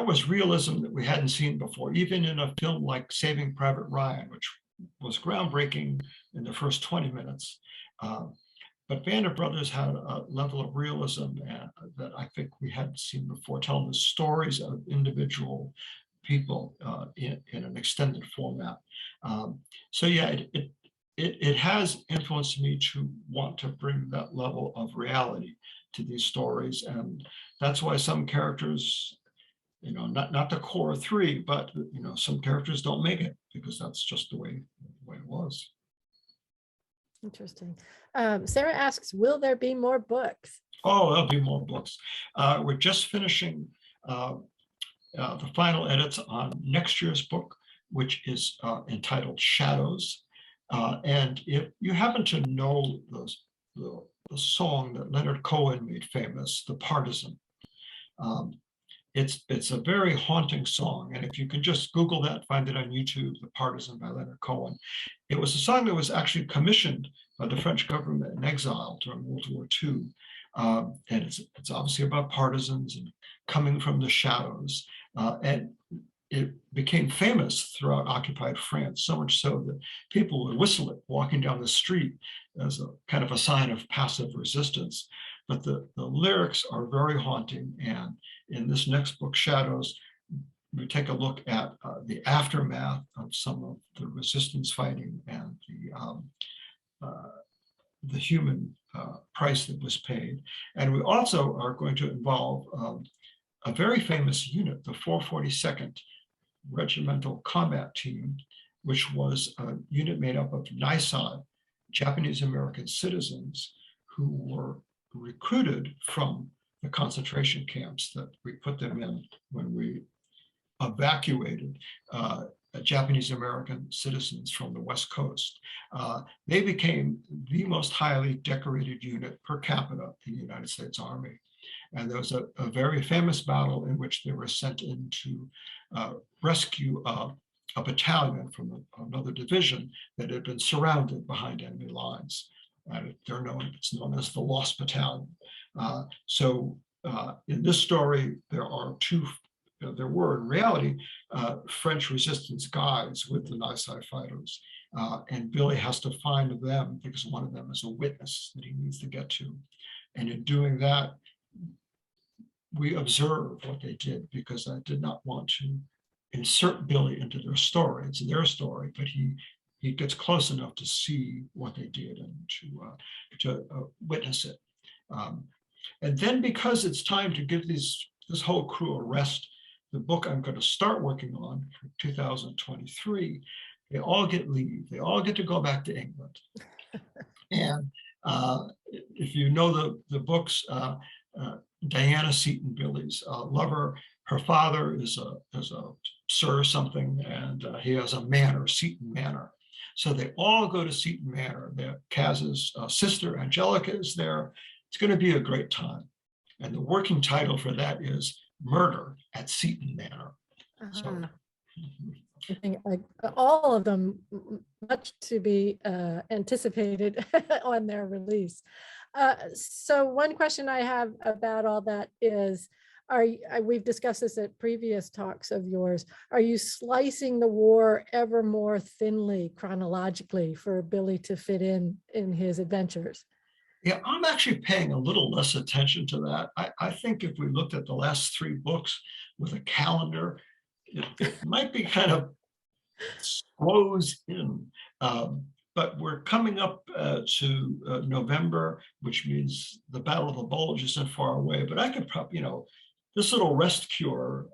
was realism that we hadn't seen before, even in a film like Saving Private Ryan, which was groundbreaking in the first 20 minutes. But Band of Brothers had a level of realism that I think we hadn't seen before, telling the stories of individual people in an extended format. So yeah, it has influenced me to want to bring that level of reality to these stories. And that's why some characters, not the core three, but some characters don't make it because that's just the way it was. Interesting. Sarah asks, will there be more books? Oh, there'll be more books. We're just finishing the final edits on next year's book, which is entitled Shadows. And if you happen to know the song that Leonard Cohen made famous, the Partisan, it's a very haunting song. And if you can just Google that, find it on YouTube, The Partisan by Leonard Cohen. It was a song that was actually commissioned by the French government in exile during World War II. And it's obviously about partisans and coming from the shadows. And it became famous throughout occupied France, so much so that people would whistle it walking down the street as a kind of a sign of passive resistance. But the lyrics are very haunting. And in this next book, Shadows, we take a look at the aftermath of some of the resistance fighting and the human price that was paid. And we also are going to involve a very famous unit, the 442nd Regimental Combat Team, which was a unit made up of NISAD, Japanese American citizens who were recruited from the concentration camps that we put them in when we evacuated Japanese American citizens from the West Coast. They became the most highly decorated unit per capita in the United States Army. And there was a very famous battle in which they were sent in to rescue a battalion from another division that had been surrounded behind enemy lines. It's known as the Lost Battalion. So in this story, there were in reality French resistance guides with the NISAD fighters. And Billy has to find them because one of them is a witness that he needs to get to. And in doing that, we observe what they did because I did not want to insert Billy into their story. It's their story, but he gets close enough to see what they did and to witness it. And then because it's time to give these this whole crew arrest. The book I'm going to start working on for 2023, they all get leave. They all get to go back to England. And if you know the books, Diana Seton Billy's lover, her father is a Sir something, and he has a manor, Seton Manor. So they all go to Seton Manor. Kaz's sister Angelica is there. It's going to be a great time. And the working title for that is Murder at Seton Manor. So, I think all of them much to be anticipated on their release. So one question I have about all that is, we've discussed this at previous talks of yours, are you slicing the war ever more thinly chronologically for Billy to fit in his adventures? yeah, I'm actually paying a little less attention to that. I think if we looked at the last 3 books with a calendar, it might be kind of slows in. But we're coming up to November, which means the Battle of the Bulge isn't far away. But I could probably, this little rest cure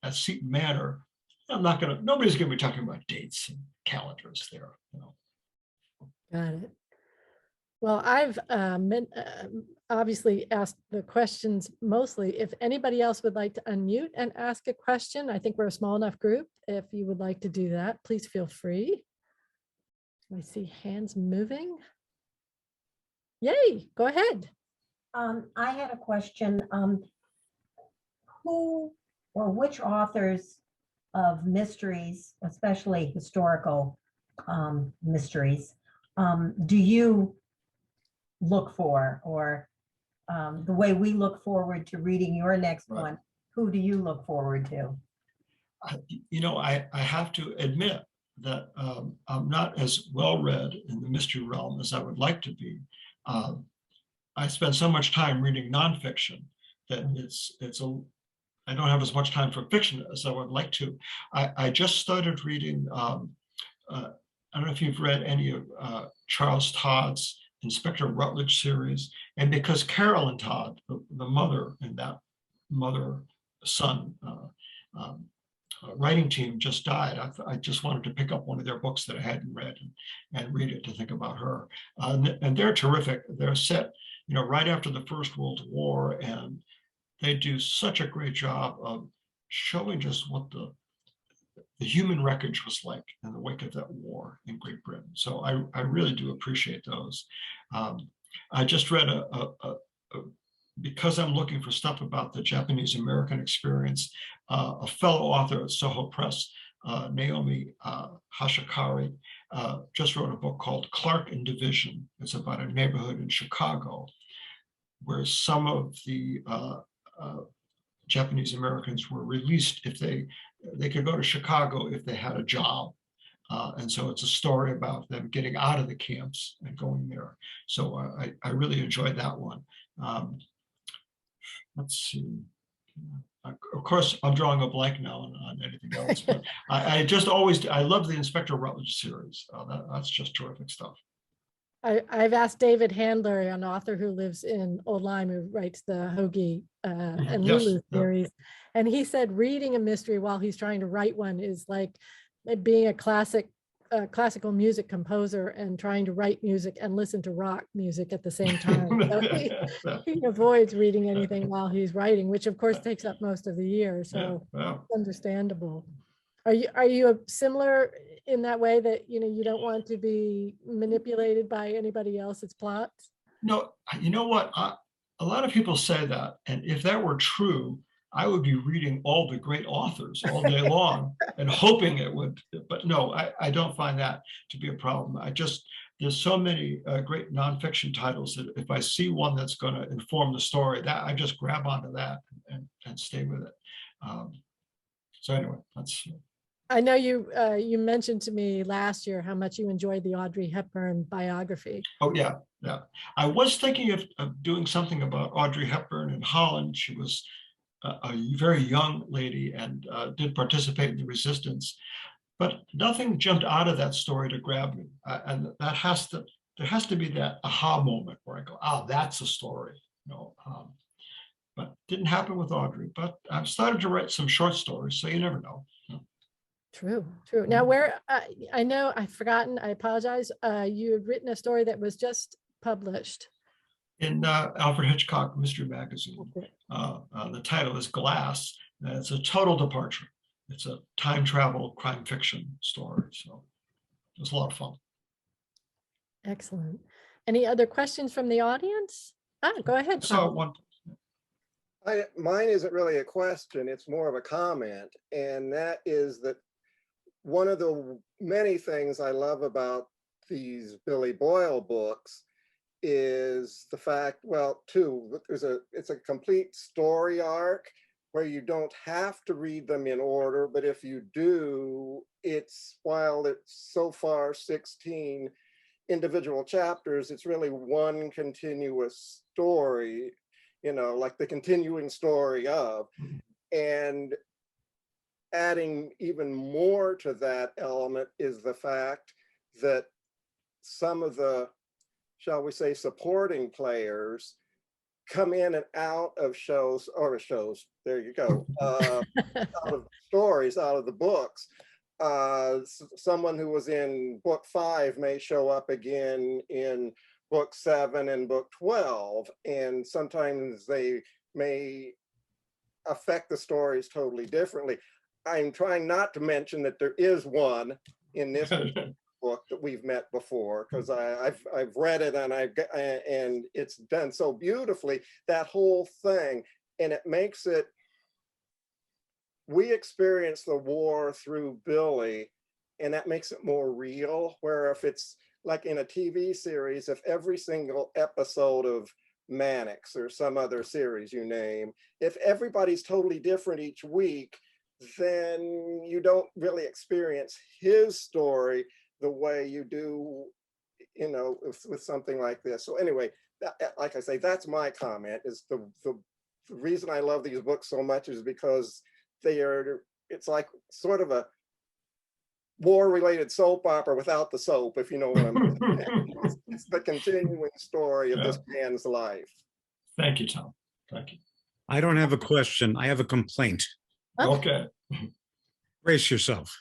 at Seton Manor, nobody's gonna be talking about dates and calendars there. Got it. Well, I've obviously asked the questions mostly. If anybody else would like to unmute and ask a question, I think we're a small enough group. If you would like to do that, please feel free. I see hands moving. Yay, go ahead. I had a question. Who or which authors of mysteries, especially historical mysteries, do you look for, or the way we look forward to reading your next one, who do you look forward to? I have to admit that I'm not as well read in the mystery realm as I would like to be. I spend so much time reading nonfiction that I don't have as much time for fiction as I would like to. I just started reading, I don't know if you've read any of Charles Todd's Inspector Rutledge series, and because Carolyn Todd, the mother in that mother-son writing team just died, I just wanted to pick up one of their books that I hadn't read and read it to think about her. And they're terrific. They're set, right after the First World War, and they do such a great job of showing just what the human wreckage was like in the wake of that war in Great Britain. So I really do appreciate those. I just read because I'm looking for stuff about the Japanese American experience, a fellow author at Soho Press, Naomi Hashikari, just wrote a book called Clark and Division. It's about a neighborhood in Chicago where some of the Japanese Americans were released if they could go to Chicago if they had a job. And so it's a story about them getting out of the camps and going there. So I really enjoyed that one. Let's see. Of course, I'm drawing a blank now on anything else, but I love the Inspector Rutledge series. That's just terrific stuff. I've asked David Handler, an author who lives in Old Lyme, who writes the Hoagie and Lulu series. And he said reading a mystery while he's trying to write one is like being a classical music composer and trying to write music and listen to rock music at the same time. So he avoids reading anything while he's writing, which of course takes up most of the year. So it's understandable. Are you similar in that way, that you don't want to be manipulated by anybody else's plots? No, you know what? A lot of people say that, and if that were true, I would be reading all the great authors all day long and hoping it would. But no, I don't find that to be a problem. There's so many great nonfiction titles that if I see one that's going to inform the story, that I just grab onto that and stay with it. So anyway, that's. I know you mentioned to me last year how much you enjoyed the Audrey Hepburn biography. Oh yeah. I was thinking of doing something about Audrey Hepburn in Holland. She was a very young lady and did participate in the resistance, but nothing jumped out of that story to grab me. And there has to be that aha moment where I go, oh, that's a story. but didn't happen with Audrey. But I've started to write some short stories, so you never know. True, true. Now, where I know I've forgotten, I apologize. You had written a story that was just published. In Alfred Hitchcock Mystery Magazine. Okay. The title is Glass. It's a total departure. It's a time travel crime fiction story. So it was a lot of fun. Excellent. Any other questions from the audience? Go ahead. So Tom. one. Mine isn't really a question, it's more of a comment. And that is that one of the many things I love about these Billy Boyle books is the fact, well, it's a complete story arc where you don't have to read them in order, but if you do, while it's so far 16 individual chapters, it's really one continuous story, like the continuing story of. And adding even more to that element is the fact that some of the, shall we say, supporting players come in and out of shows, there you go, out of stories, out of the books. Someone who was in book 5 may show up again in book 7 and book 12, and sometimes they may affect the stories totally differently. I'm trying not to mention that there is one in this book that we've met before, because I've read it and it's done so beautifully, that whole thing, and it makes it, we experience the war through Billy, and that makes it more real, where if it's like in a TV series, if every single episode of Mannix or some other series you name, if everybody's totally different each week, then you don't really experience his story the way you do, with something like this. So anyway, like I say, that's my comment, is the reason I love these books so much is because it's like sort of a war-related soap opera without the soap, if you know what I mean. It's the continuing story of this man's life. Thank you, Tom. Thank you. I don't have a question. I have a complaint. Okay. Brace yourself.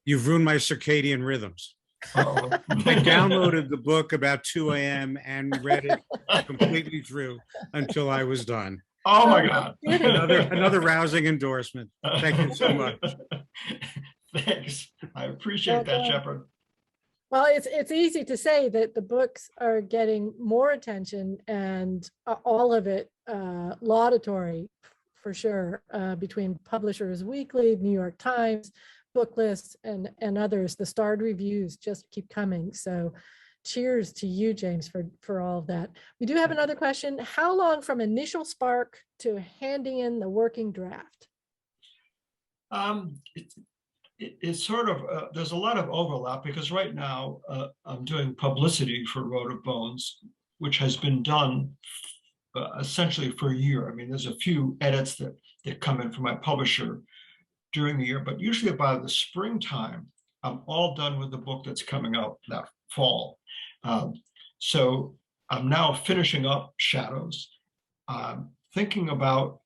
You've ruined my circadian rhythms. Uh-oh. I downloaded the book about 2 a.m. and read it completely through until I was done. Oh my God. Another rousing endorsement. Thank you so much. Thanks. I appreciate that, Shepard. Well, it's easy to say that the books are getting more attention, and all of it laudatory for sure, between Publishers Weekly, New York Times, Book Lists, and others. The starred reviews just keep coming. So cheers to you, James, for all of that. We do have another question. How long from initial spark to handing in the working draft? It's sort of, there's a lot of overlap, because right now I'm doing publicity for Road of Bones, which has been done essentially for a year. I mean, there's a few edits that come in from my publisher during the year, but usually by the springtime, I'm all done with the book that's coming out that fall. So I'm now finishing up Shadows. Thinking about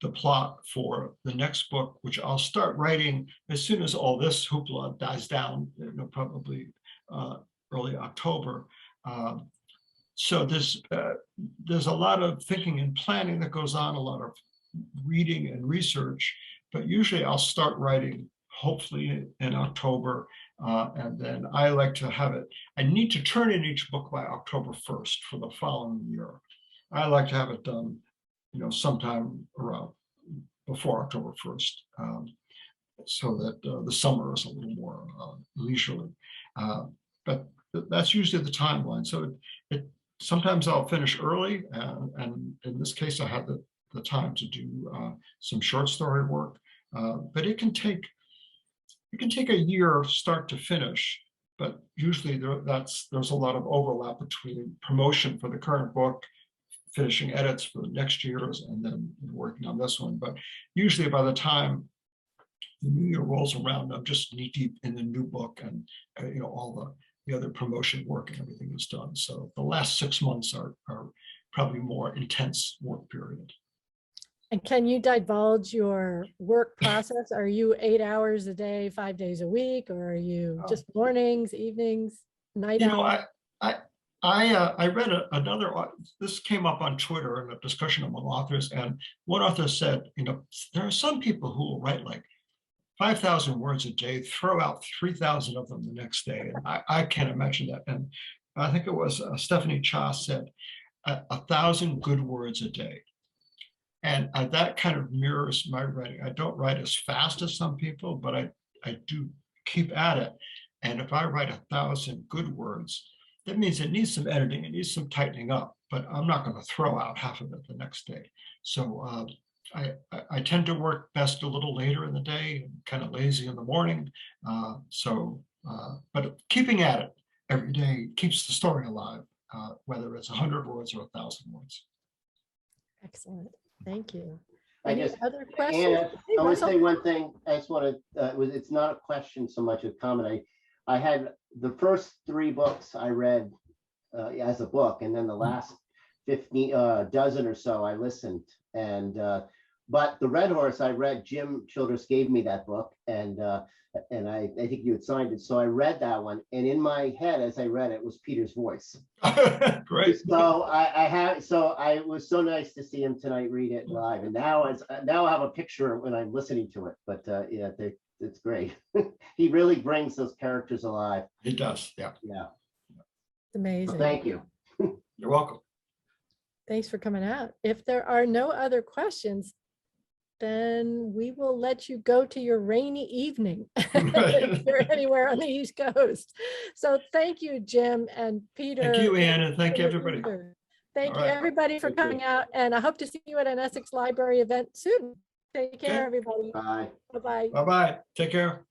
the plot for the next book, which I'll start writing as soon as all this hoopla dies down, probably early October. So there's a lot of thinking and planning that goes on, a lot of reading and research, but usually I'll start writing hopefully in October, and then I like to have it. I need to turn in each book by October 1st for the following year. I like to have it done, sometime around before October 1st, so that the summer is a little more leisurely. But that's usually the timeline. So sometimes I'll finish early, and in this case, I had the time to do some short story work. But it can take a year start to finish. But usually there's a lot of overlap between promotion for the current book, finishing edits for the next year's, and then working on this one. But usually by the time the new year rolls around, I'm just knee deep in the new book, and all the other promotion work and everything is done. So the last 6 months are probably more intense work period. And can you divulge your work process? Are you 8 hours a day, 5 days a week, or are you just mornings, evenings, night You know, hours? I read another, this came up on Twitter in a discussion among authors, and one author said, you know, there are some people who will write like 5,000 words a day, throw out 3,000 of them the next day. And I can't imagine that. And I think it was Stephanie Cha said, 1,000 good words a day. And that kind of mirrors my writing. I don't write as fast as some people, but I do keep at it. And if I write 1,000 good words, that means it needs some editing, it needs some tightening up, but I'm not going to throw out half of it the next day. So I tend to work best a little later in the day, kind of lazy in the morning. But keeping at it every day keeps the story alive, whether it's 100 words or 1,000 words. Excellent. Thank you. I Any just, other questions? and Hey, I want to Russell? say one thing. I just want to, it's not a question so much as a comment. I had the first 3 books I read as a book, and then the last 15 dozen or so I listened. And but the Red Horse I read, Jim Childress gave me that book, and I think you had signed it. So I read that one, and in my head as I read it was Peter's voice. Great. So it was so nice to see him tonight read it live, and now I have a picture when I'm listening to it. But yeah, it's great. He really brings those characters alive. He does. Yeah. Yeah. It's amazing. So thank you. You're welcome. Thanks for coming out. If there are no other questions, then we will let you go to your rainy evening if you're anywhere on the East Coast. So thank you, Jim and Peter. Thank you, Ann, and thank you, for everybody. Thank All you, right. everybody, for Thank you. coming out. And I hope to see you at an Essex Library event soon. Take care, Okay. everybody. Bye. Bye-bye. Bye-bye. Take care.